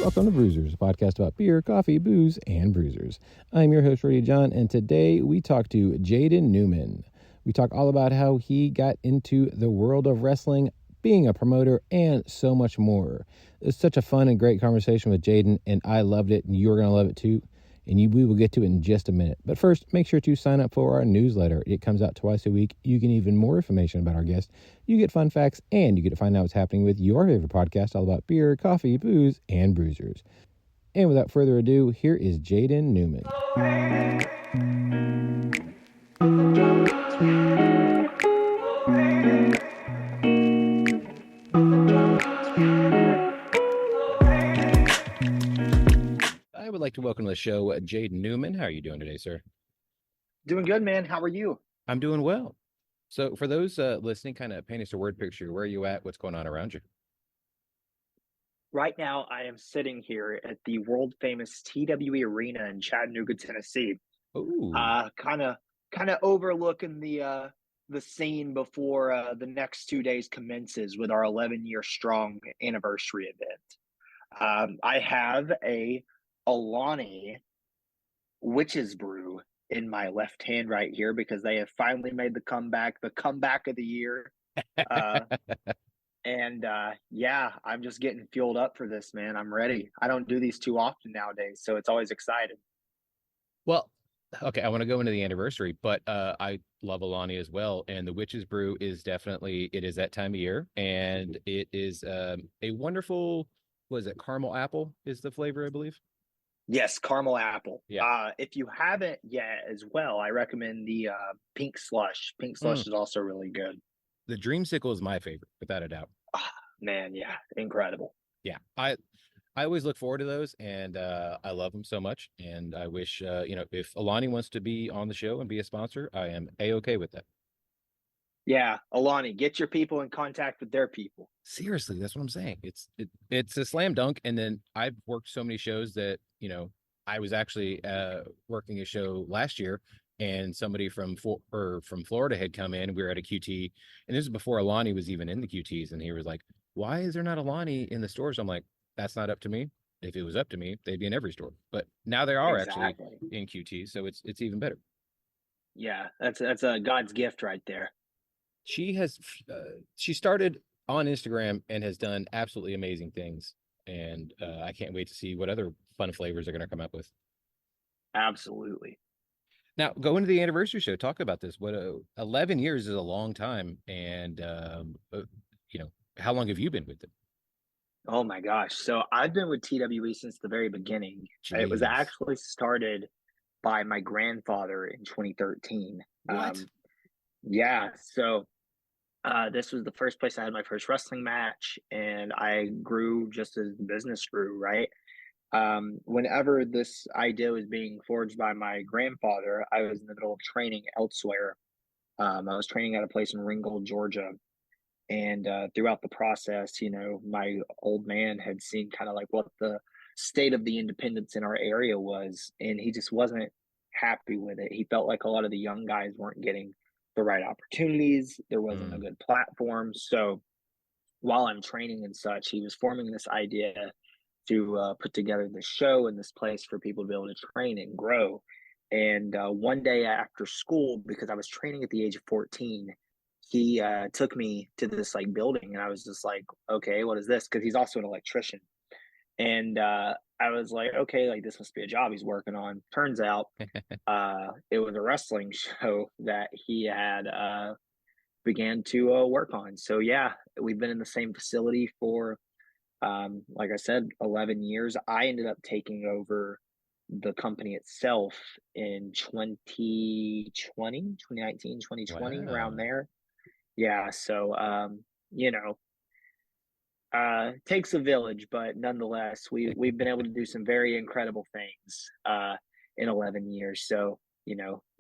Welcome to Brewsers, a podcast about beer, coffee, booze, and bruisers. I'm your host, Rudy John, and today we talk to Jaden Newman. We talk all about how he got into the world of wrestling, being a promoter, and so much more. It's such a fun and great conversation with Jaden, and I loved it, and you're going to love it too. And we will get to it in just a minute. But first, make sure to sign up for our newsletter. It comes out twice a week. You get even more information about our guests. You get fun facts, and you get to find out what's happening with your favorite podcast all about beer, coffee, booze, and bruisers. And without further ado, here is Jaden Newman. I would like to welcome to the show Jaden Newman. How are you doing today, sir? Doing good, man. How are you? I'm doing well. So for those listening, kind of paint us a word picture. Where are you at? What's going on around you? Right now, I am sitting here at the world famous TWE Arena in Chattanooga, Tennessee. Ooh. Kind of overlooking the scene before the next 2 days commences with our 11-year strong anniversary event. I have a Alani Witch's Brew in my left hand right here because they have finally made the comeback of the year. Yeah, I'm just getting fueled up for this, man. I'm ready. I don't do these too often nowadays, so it's always exciting. Well, okay, I want to go into the anniversary, but I love Alani as well. And the Witch's Brew is definitely, it is that time of year. And it is a wonderful, was it caramel apple is the flavor, I believe? Yes, caramel apple. Yeah. If you haven't yet as well, I recommend the pink slush. Pink slush is also really good. The Dreamsicle is my favorite, without a doubt. Oh, man, yeah, incredible. Yeah, I always look forward to those, and I love them so much. And I wish, if Alani wants to be on the show and be a sponsor, I am A-okay with that. Yeah, Alani, get your people in contact with their people. Seriously, that's what I'm saying. It's a slam dunk. And then I've worked so many shows that, I was actually working a show last year, and somebody from Florida had come in. We were at a QT, and this is before Alani was even in the QTs, and he was like, "Why is there not Alani in the stores?" I'm like, "That's not up to me. If it was up to me, they'd be in every store." But now they are actually in QT, so it's even better. Yeah, that's a God's gift right there. She started on Instagram and has done absolutely amazing things, and I can't wait to see what other fun flavors they're going to come up with. Absolutely. Now, go into the anniversary show. Talk about this. 11 years is a long time, and how long have you been with it? Oh my gosh! So I've been with TWE since the very beginning. Jeez. It was actually started by my grandfather in 2013. What? Yeah. So this was the first place I had my first wrestling match, and I grew just as the business grew, right? Whenever this idea was being forged by my grandfather, I was in the middle of training elsewhere. I was training at a place in Ringgold, Georgia. And throughout the process, my old man had seen kind of like what the state of the independence in our area was, and he just wasn't happy with it. He felt like a lot of the young guys weren't getting the right opportunities. There wasn't a good platform. So while I'm training and such, he was forming this idea to put together this show and this place for people to be able to train and grow. And one day after school, because I was training at the age of 14, he took me to this like building, and I was just like, okay, what is this? Because he's also an electrician. And I was like, okay, like this must be a job he's working on. Turns out it was a wrestling show that he had began to work on. So yeah, we've been in the same facility for like I said, 11 years. I ended up taking over the company itself in 2019, 2020, Wow. around there. Yeah. So, takes a village, but nonetheless, we've been able to do some very incredible things in 11 years. So,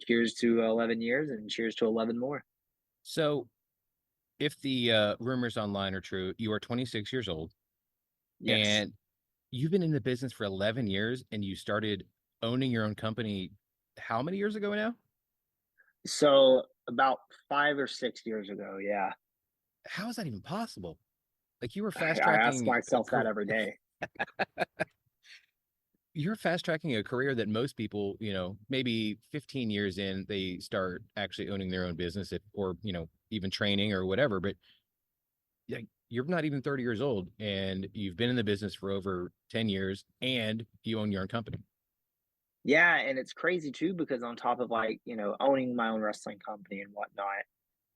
cheers to 11 years and cheers to 11 more. So if the rumors online are true, you are 26 years old. Yes. And you've been in the business for 11 years, and you started owning your own company how many years ago now? So about 5 or 6 years ago, yeah. How is that even possible? Like, you were fast I ask tracking. myself that every day. you're fast tracking a career that most people, maybe 15 years in, they start actually owning their own business, or, even training or whatever. But yeah, you're not even 30 years old and you've been in the business for over 10 years and you own your own company. Yeah, and it's crazy too because on top of like, owning my own wrestling company and whatnot,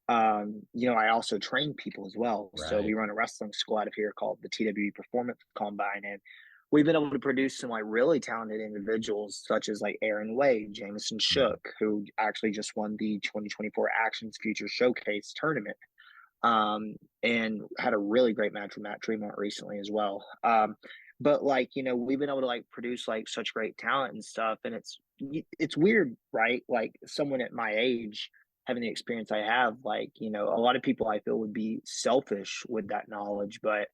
I also train people as well. So we Right. run a wrestling school out of here called the TWE Performance Combine, and we've been able to produce some like really talented individuals such as like Aaron Wade, Jameson Mhm. Shook, who actually just won the 2024 Actions Future Showcase tournament. And had a really great match with Matt Tremont recently as well. But like, we've been able to like produce like such great talent and stuff, and it's weird, right? Like someone at my age having the experience I have, like, a lot of people I feel would be selfish with that knowledge, but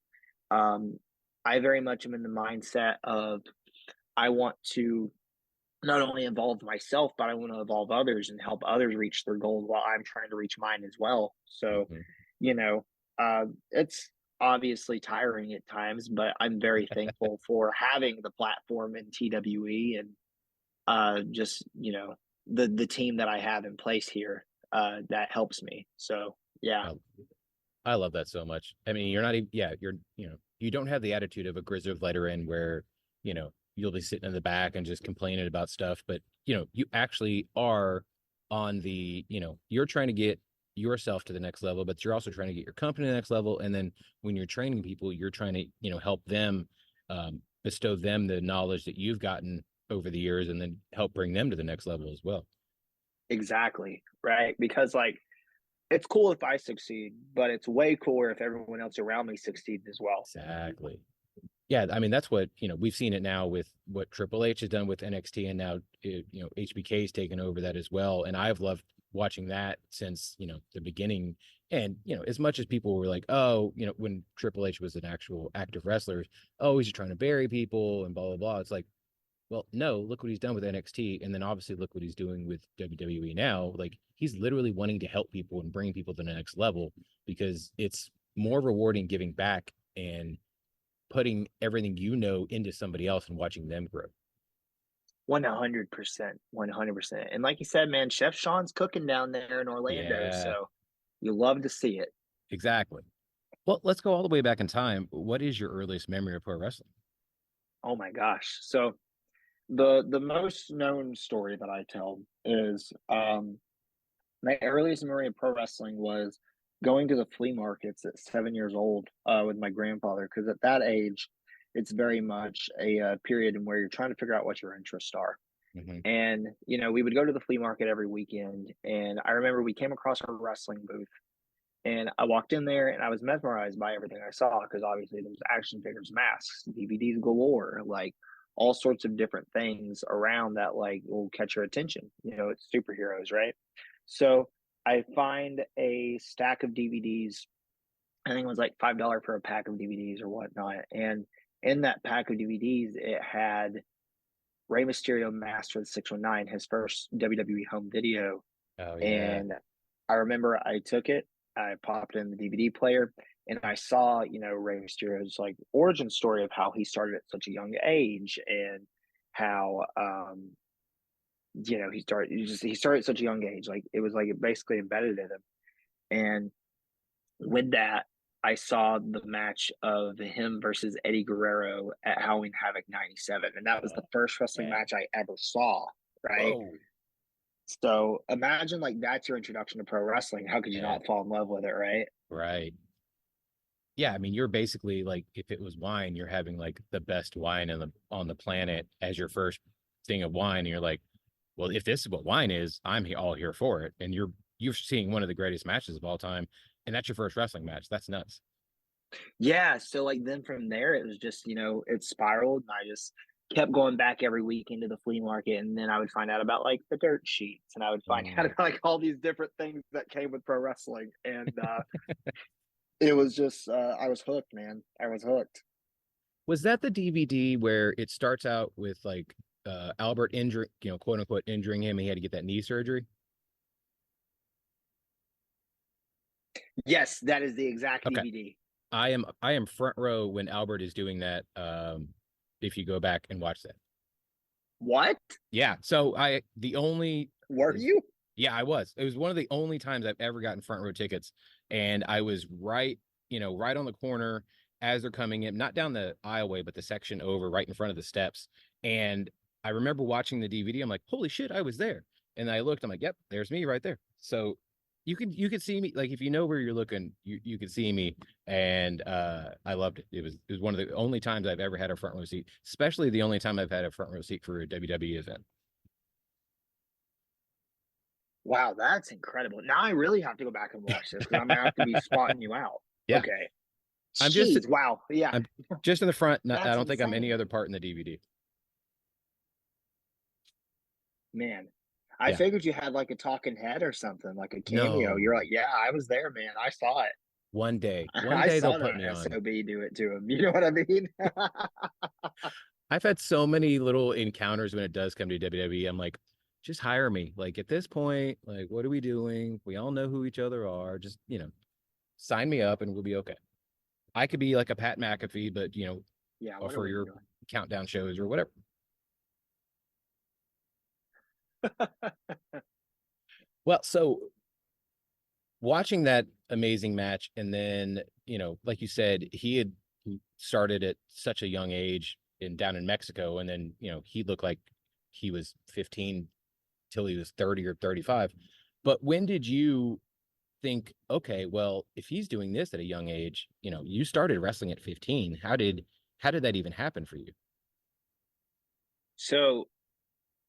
um I very much am in the mindset of I want to not only involve myself, but I want to involve others and help others reach their goals while I'm trying to reach mine as well. So, Mhm. you know, it's obviously tiring at times, but I'm very thankful for having the platform in TWE and just the team that I have in place here that helps me. So yeah, I, I love that so much. I mean, you're not even, yeah, you don't have the attitude of a grizzled veteran where, you'll be sitting in the back and just complaining about stuff. But, you actually are on you're trying to get yourself to the next level, but you're also trying to get your company to the next level. And then when you're training people, you're trying to, help them, bestow them the knowledge that you've gotten over the years and then help bring them to the next level as well. exactly. Right. Because like it's cool if I succeed, but it's way cooler if everyone else around me succeeds as well. Exactly. Yeah, I mean that's what we've seen it now with what Triple H has done with NXT, and now HBK's taken over that as well. And I've loved watching that since the beginning. And as much as people were like, oh, when Triple H was an actual active wrestler, oh, he's just trying to bury people and blah blah blah. It's like, well, no, look what he's done with NXT, and then obviously look what he's doing with WWE now. Like he's literally wanting to help people and bring people to the next level because it's more rewarding giving back and putting everything into somebody else and watching them grow. 100%. 100%. And like you said, man, Chef Sean's cooking down there in Orlando. Yeah, So you love to see it. exactly. Well, let's go all the way back in time. What is your earliest memory of pro wrestling? Oh my gosh. So the most known story that I tell is my earliest memory of pro wrestling was going to the flea markets at 7 years old with my grandfather. Because at that age, it's very much a period in where you're trying to figure out what your interests are. Hmm. And, we would go to the flea market every weekend. And I remember we came across a wrestling booth. And I walked in there and I was mesmerized by everything I saw because obviously there was action figures, masks, DVDs galore, like all sorts of different things around that like will catch your attention. It's superheroes, right? So I find a stack of DVDs. I think it was like $5 for a pack of DVDs or whatnot. And in that pack of DVDs, it had Rey Mysterio Master of the 619, his first WWE home video. Oh yeah. And I remember I took it, I popped in the DVD player, and I saw, Rey Mysterio's like origin story of how he started at such a young age and how he started at such a young age. Like it was like it basically embedded in him. And with that, I saw the match of him versus Eddie Guerrero at Halloween Havoc 97. And that was the Oh first wrestling man. match I ever saw. Right. Whoa. So imagine like that's your introduction to pro wrestling. How could you Yeah. not fall in love with it? Right. Right. Yeah. I mean, you're basically like, if it was wine, you're having like the best wine on the planet as your first thing of wine. And you're like, well, if this is what wine is, all here for it. And you're seeing one of the greatest matches of all time, and that's your first wrestling match. That's nuts. Yeah. So like then from there, it was just, it spiraled and I just kept going back every week into the flea market. And then I would find out about like the dirt sheets and I would find out Mm. about like all these different things that came with pro wrestling. And it was just, I was hooked, man. I was hooked. Was that the DVD where it starts out with like Albert injuring, quote unquote injuring him, and he had to get that knee surgery? Yes, that is the exact Okay. DVD. I am front row when Albert is doing that. If you go back and watch that. What? Yeah. So the only Were is you? yeah, I was. It was one of the only times I've ever gotten front row tickets. And I was right, right on the corner as they're coming in, not down the aisleway, but the section over right in front of the steps. And I remember watching the DVD. I'm like, holy shit, I was there. And I looked, I'm like, yep, there's me right there. So you could see me, like if you know where you're looking, you could see me. And I loved it. It was one of the only times I've ever had a front row seat, especially the only time I've had a front row seat for a WWE event. Wow, that's incredible. Now I really have to go back and watch this because I'm gonna have to be spotting you out. Yeah. Okay. I'm just Jeez, wow. Yeah, I'm just in the front. I that's don't think I'm any insane. other part in the DVD. Man. I Yeah. figured you had like a talking head or something, like a cameo. No. You're like, yeah, I was there, man. I saw it. One I day they'll saw put the me on. SOB do it to him. You know what I mean? I've had so many little encounters when it does come to WWE. I'm like, just hire me. Like at this point, like, what are we doing? We all know who each other are. Just, sign me up and we'll be okay. I could be like a Pat McAfee, but, Yeah, what are offer we your doing? countdown shows or whatever. Well, so watching that amazing match, and then, like you said, he started at such a young age down in Mexico, and then, he looked like he was 15 till he was 30 or 35. But when did you think, okay, well, if he's doing this at a young age, you started wrestling at 15. How did that even happen for you? So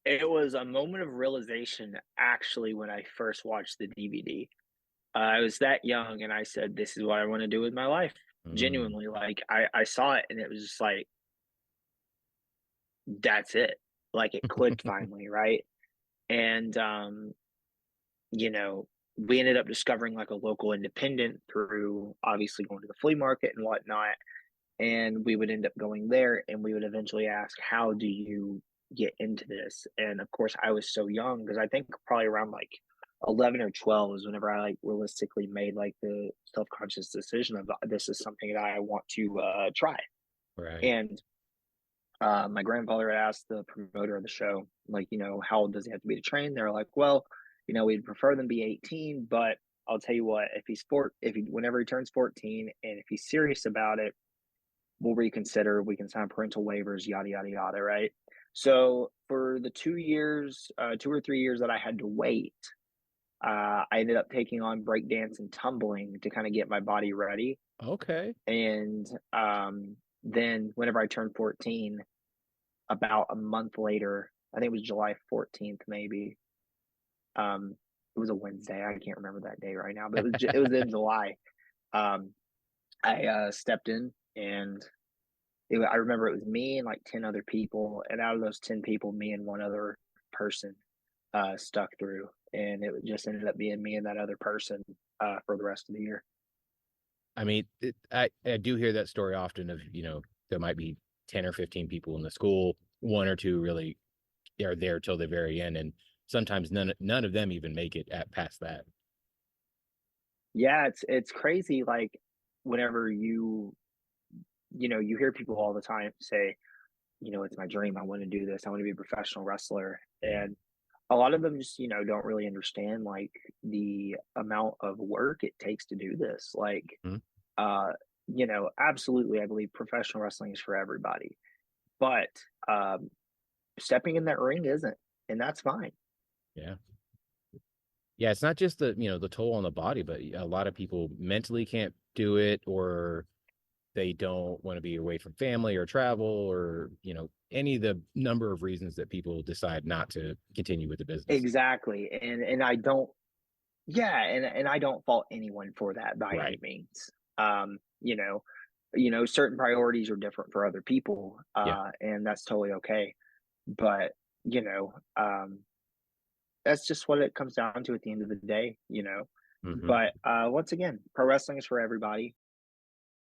it was a moment of realization actually when I first watched the DVD. I was that young and I said, this is what I want to do with my life. Mm. Genuinely, like I saw it and it was just like, that's it. Like it clicked finally, right? And you know, we ended up discovering like a local independent through obviously going to the flea market and whatnot. And we would end up going there and we would eventually ask, how do you get into this? And of course, I was so young because I think probably around like 11 or 12 is whenever I like realistically made like the self-conscious decision of this is something that I want to try. Right. And my grandfather had asked the promoter of the show, like, how old does he have to be to train? They're like, well, we'd prefer them be 18, but I'll tell you what, whenever he turns 14 and if he's serious about it, we'll reconsider. We can sign parental waivers, yada, yada, yada, right? So for the 2 years, 2 or 3 years that I had to wait, I ended up taking on breakdance and tumbling to kind of get my body ready. Okay. And then whenever I turned 14, about a month later, I think it was July 14th, maybe. It was a Wednesday. I can't remember that day right now, but it was in July. Um, I stepped in, and I remember it was me and like 10 other people, and out of those 10 people, me and one other person stuck through, and it just ended up being me and that other person for the rest of the year. I mean, I do hear that story often of, there might be 10 or 15 people in the school, one or two really are there till the very end. And sometimes none of them even make it at past that. Yeah, it's crazy. Like whenever you hear people all the time say, it's my dream. I want to do this. I want to be a professional wrestler. Yeah. And a lot of them just, don't really understand like the amount of work it takes to do this. Like, Mhm. uh, absolutely, I believe professional wrestling is for everybody. But stepping in that ring isn't, and that's fine. Yeah. Yeah. It's not just the toll on the body, but a lot of people mentally can't do it, or they don't want to be away from family or travel, or, any of the number of reasons that people decide not to continue with the business. Exactly. And I don't, yeah, and I don't fault anyone for that by any Right. means. Um, you know, certain priorities are different for other people, Yeah. and that's totally okay. But, you know, um, that's just what it comes down to at the end of the day. Hmm. But once again, pro wrestling is for everybody.